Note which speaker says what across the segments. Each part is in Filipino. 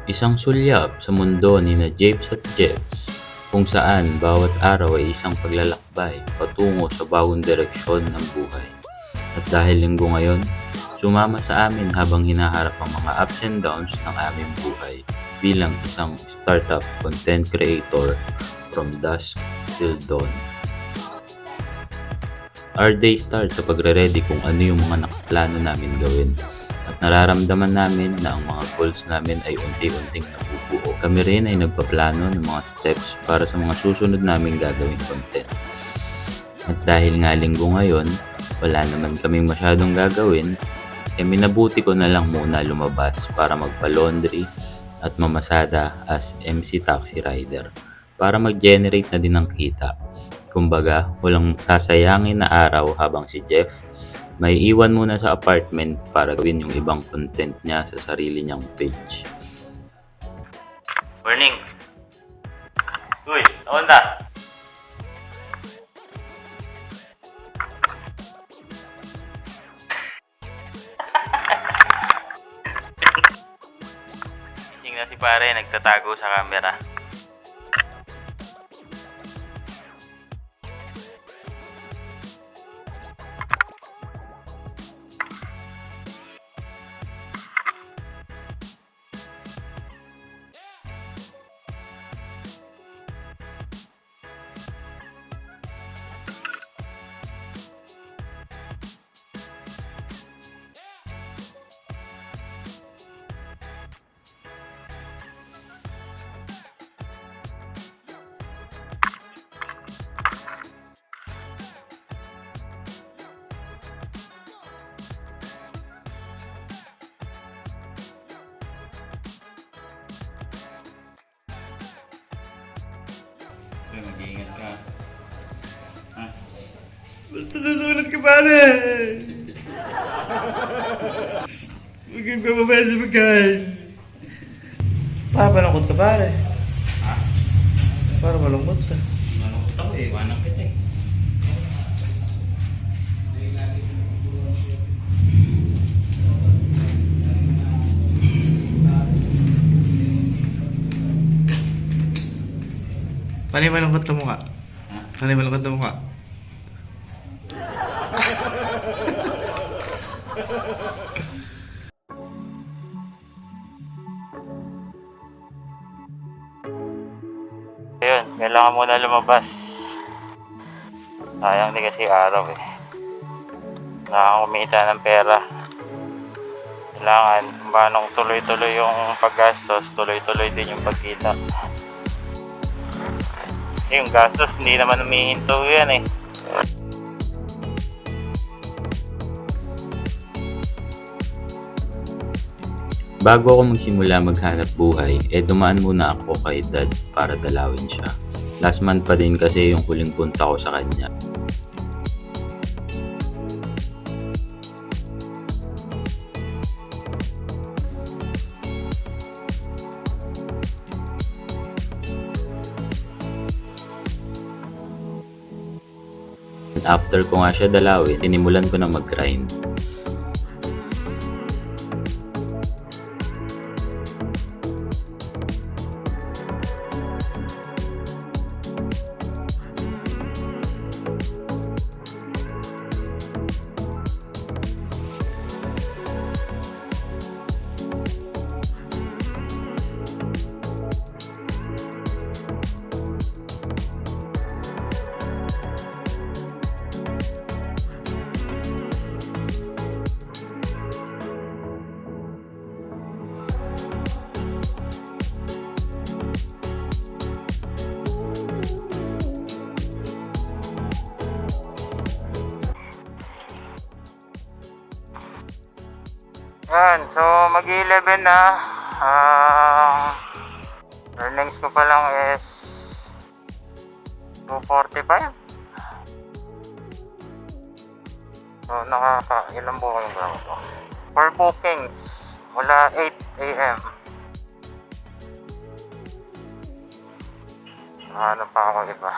Speaker 1: Isang sulyap sa mundo nina Jeps at Jeps, kung saan bawat araw ay isang paglalakbay patungo sa bagong direksyon ng buhay. At dahil linggo ngayon, sumama sa amin habang hinaharap ang mga ups and downs ng aming buhay bilang isang startup content creator from dusk till dawn. Our day starts sa pagre-ready kung ano yung mga nakaplano namin gawin. At nararamdaman namin na ang mga goals namin ay unti-unting nabubuo. Kami rin ay nagpaplano ng mga steps para sa mga susunod naming gagawing content. At dahil nga linggo ngayon, wala naman kaming masyadong gagawin, minabuti ko na lang muna lumabas para magpa-laundry at mamasada as MC taxi rider para mag-generate na din ng kita. Kumbaga, walang sasayangin na araw habang si Jeff may iwan muna sa apartment para gawin yung ibang content niya sa sarili niyang page. Morning! Uy, nakunta! Gising na si pare, nagtatago sa camera. Mag-iingat ka. Ha?
Speaker 2: Basta susulat ka pare! Huwag kang bababaya sa pagkain. Para malungkot ka pare.
Speaker 1: Ha?
Speaker 2: Para malungkot ka.
Speaker 1: Malungkot ako eh. Iwanan kita eh.
Speaker 2: Panay malungkot na mukha.
Speaker 1: Ha?
Speaker 2: Panay malungkot na mukha.
Speaker 1: Ayun, kailangan muna lumabas. Sayang di kasi araw eh. Kailangan kumita ng pera. Kailangan, manong tuloy-tuloy yung paggastos, tuloy-tuloy din yung pagkita. Yung gastos, hindi naman humihinto yan eh. Bago ako magsimula maghanap buhay, dumaan muna ako kay Dad para dalawin siya. Last month pa din kasi yung huling punta ko sa kanya. After ko nga siya dalawin, sinimulan ko na mag-grind. Yan, so mag-11 na. Earnings ko pa lang is 245. So ilang booking ba ako? 4 bookings mula 8 AM. Ano pa ako iba?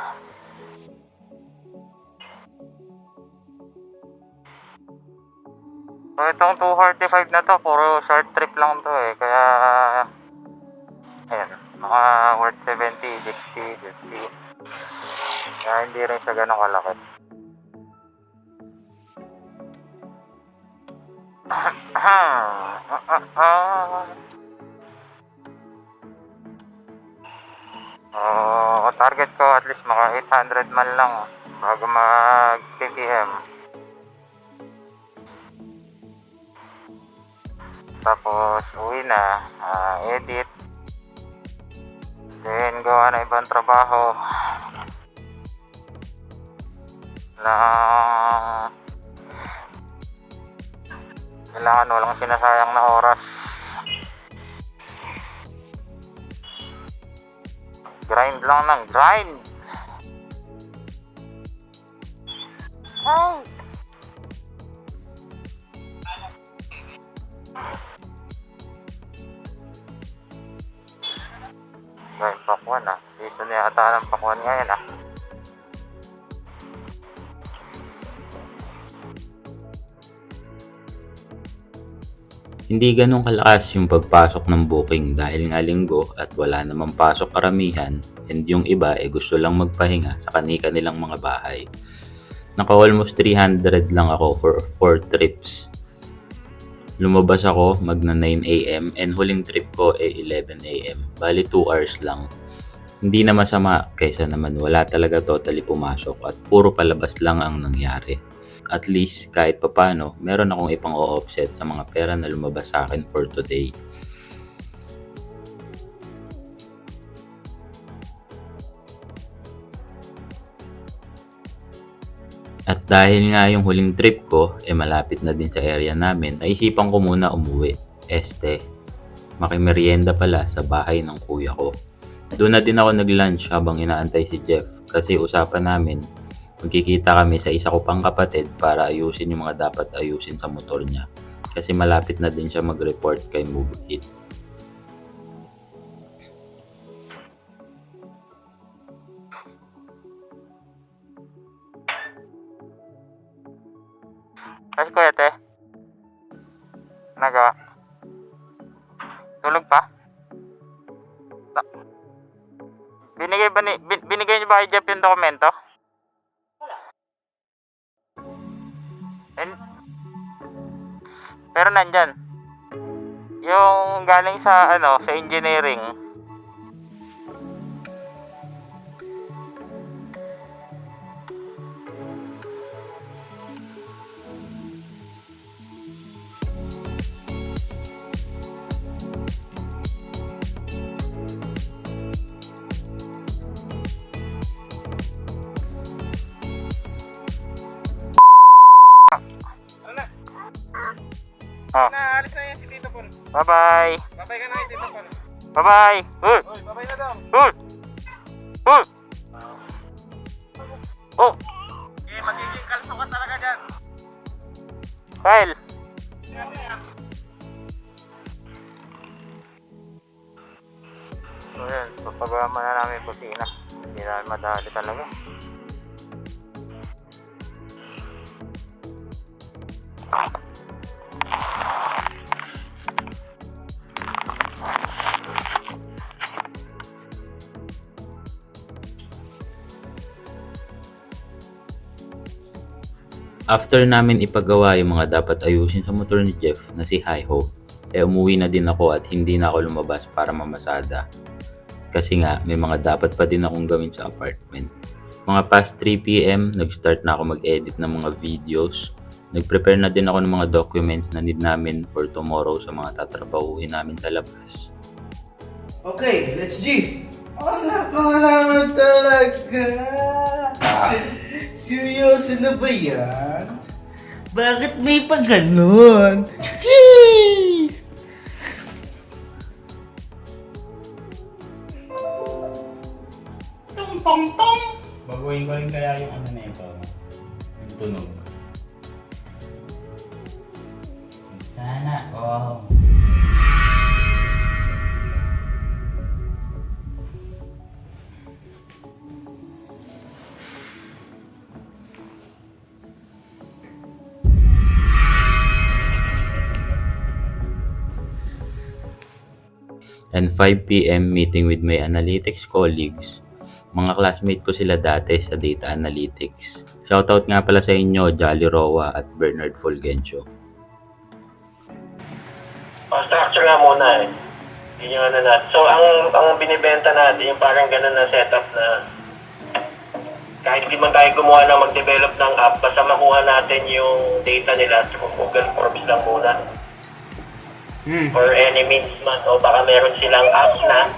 Speaker 1: So itong 245 na to, puro short trip lang to eh. Kaya
Speaker 3: Kaya hindi rin siya ganun kalaki. Target ko at least maka 800 man lang bago mag PPM. Tapos uwi na, edit, then gawa na ibang trabaho lang. Kailangan walang sinasayang na oras. Grind lang ng grind. Ay. Grind pakwan Dito na yata ng pakwan ngayon
Speaker 1: Hindi ganun kalakas yung pagpasok ng booking dahil nga linggo at wala namang pasok karamihan, and yung iba gusto lang magpahinga sa kani-kanilang mga bahay. Naka almost 300 lang ako for 4 trips. Lumabas ako magna 9 AM and huling trip ko 11 AM. Bali 2 hours lang. Hindi na masama kaysa naman wala talaga totally pumasok at puro palabas lang ang nangyari. At least kahit papano, meron akong ipang o-offset sa mga pera na lumabas sa akin for today. At dahil nga yung huling trip ko, malapit na din sa area namin, naisipan ko muna umuwi. Makimerienda pala sa bahay ng kuya ko. Doon na din ako nag-lunch habang inaantay si Jeff kasi usapan namin magkikita kami sa isa ko pang kapatid para ayusin yung mga dapat ayusin sa motor niya. Kasi malapit na din siya mag-report kay Move It.
Speaker 3: Kasi kuya te, nagawa. Tulog pa? Binigay niyo ba kay Jeff yung dokumento? Pero nandyan. Yung galing sa sa engineering.
Speaker 2: Naalis na yan si Tito Paul.
Speaker 3: Bye-bye.
Speaker 2: Babay ka na kay Tito Paul.
Speaker 3: Bye-bye. Uy!
Speaker 2: Uy, babay na daw.
Speaker 3: Uy! Uy! Oh!
Speaker 2: Magiging kalso ka talaga dyan.
Speaker 3: Kyle! So yan, papagawa na namin yung kusina. Hindi namin madali talaga.
Speaker 1: After namin ipagawa yung mga dapat ayusin sa motor ni Jeff na si Hi-Ho, umuwi na din ako at hindi na ako lumabas para mamasada. Kasi nga, may mga dapat pa din akong gawin sa apartment. Mga past 3 PM, nag-start na ako mag-edit ng mga videos. Nag-prepare na din ako ng mga documents na need namin for tomorrow sa mga tatrabahuhin namin sa labas.
Speaker 2: Okay, let's G. Wala pa naman talaga. Seryoso na ba yan? Bakit may pa ganun? Jeez! Tong tong tong!
Speaker 1: Baguhin ko rin kaya yung na ito, yung tunog. Sana, wow. And 5 p.m. meeting with my analytics colleagues. Mga classmate ko sila dati sa data analytics. Shoutout nga pala sa inyo, Jolly Roa at Bernard Fulgencio.
Speaker 4: Structure nga muna eh. Yun yung ano natin. So, ang binibenta natin, yung parang ganun na setup na kahit di man tayo gumawa na mag-develop ng app, basta makuha natin yung data nila through Google Forms lang muna. For any means man, o baka meron silang app na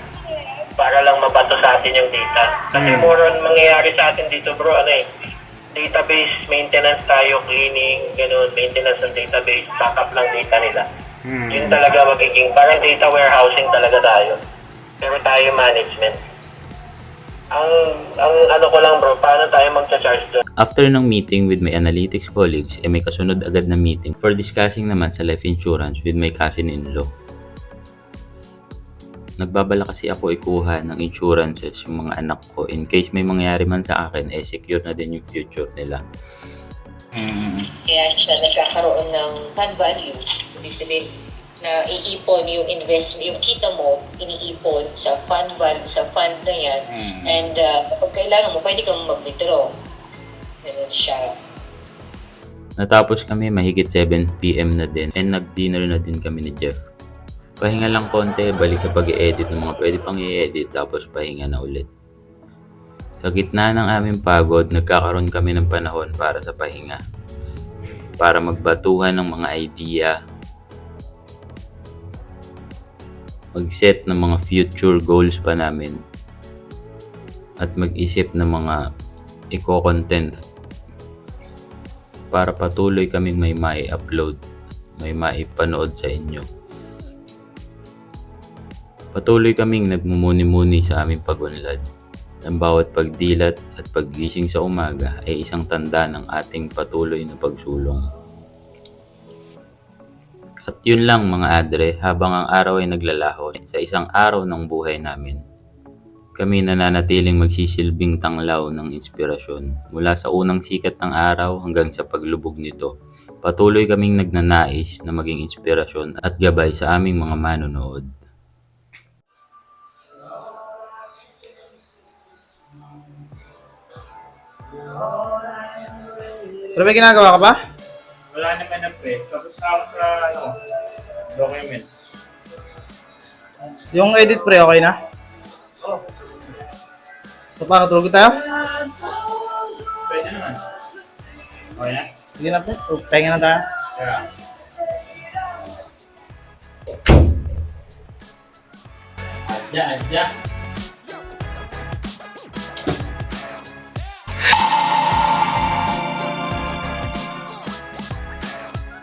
Speaker 4: para lang mabato sa atin yung data. Kasi more on mangyayari sa atin dito bro, ano eh, database maintenance tayo, cleaning, ganun, maintenance ng database, backup lang data nila. Yun talaga magiging, parang data warehousing talaga tayo. Pero tayo management. Ang ano ko lang bro, paano tayo magcha-charge doon?
Speaker 1: After ng meeting with my analytics colleagues, may kasunod agad na meeting for discussing naman sa life insurance with my cousin-in-law. Nagbabala kasi ako ikuha ng insurances yung mga anak ko in case may mangyari man sa akin, secure na din yung future nila.
Speaker 5: Kaya siya nagkakaroon ng fund value. Ibig sabihin na iipon yung investment, yung kita mo, iniipon sa fund value, sa fund na yan. And kapag kailangan mo, pwede kang mag-withdraw. Ganun siya.
Speaker 1: Natapos kami mahigit 7 p.m. na din and nag-dinner na din kami ni Jeff. Pahinga lang konti, balik sa pag-i-edit ng mga pwede pang i-edit tapos pahinga na ulit. Sa gitna ng aming pagod, nagkakaroon kami ng panahon para sa pahinga. Para magbatuhan ng mga idea, mag-set ng mga future goals pa namin, at mag-isip ng mga eco-content para patuloy kaming may mai-upload, may maipanood sa inyo. Patuloy kaming nagmumuni-muni sa aming pag-unlad. Ang bawat pagdilat at paggising sa umaga ay isang tanda ng ating patuloy na pagsulong. At yun lang mga adre, habang ang araw ay naglalaho sa isang araw ng buhay namin. Kami nananatiling magsisilbing tanglaw ng inspirasyon mula sa unang sikat ng araw hanggang sa paglubog nito. Patuloy kaming nagnanais na maging inspirasyon at gabay sa aming mga manonood.
Speaker 2: Pero may ginagawa ka ba?
Speaker 6: Wala naman na pre. Tapos ako sa document.
Speaker 2: Yung edit pre, okay na? So paano, tulog tayo?
Speaker 6: Pwede naman. Okay na?
Speaker 2: Sige na pre, pahinga na tayo.
Speaker 6: Kaya. Adya.